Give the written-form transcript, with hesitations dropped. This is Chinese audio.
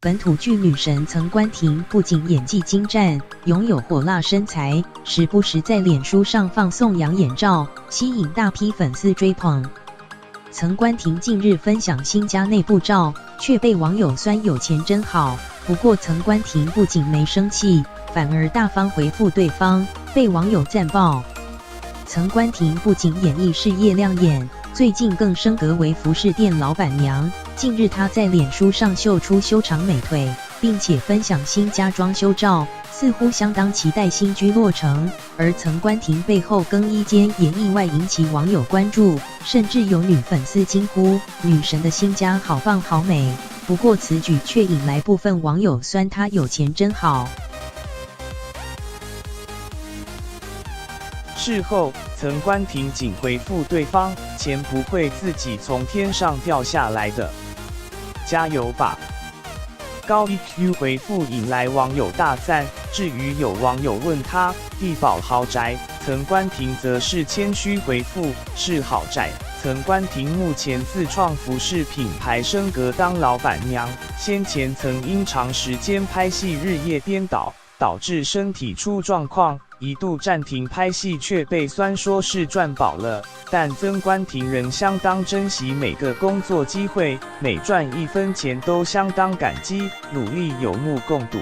本土剧女神曾关婷不仅演技精湛，拥有火辣身材，时不时在脸书上放送养眼照，吸引大批粉丝追捧。曾关婷近日分享新家内部照，却被网友酸有钱真好。不过曾关婷不仅没生气，反而大方回复对方，被网友赞爆。曾关婷不仅演艺事业亮眼，最近更升格为服饰店老板娘。近日她在脸书上秀出修长美腿，并且分享新家装修照，似乎相当期待新居落成。而曾关婷背后更衣间也意外引起网友关注，甚至有女粉丝惊呼女神的新家好棒好美。不过此举却引来部分网友酸她有钱真好。事后，曾关婷仅回复对方：“钱不会自己从天上掉下来的，加油吧！”高 EQ 回复引来网友大赞。至于有网友问他地堡豪宅，曾关婷则是谦虚回复：“是豪宅。”曾关婷目前自创服饰品牌升格当老板娘，先前曾因长时间拍戏日夜颠倒，导致身体出状况，一度暂停拍戏，却被酸说是赚饱了。但曾关婷仍相当珍惜每个工作机会，每赚一分钱都相当感激，努力有目共睹。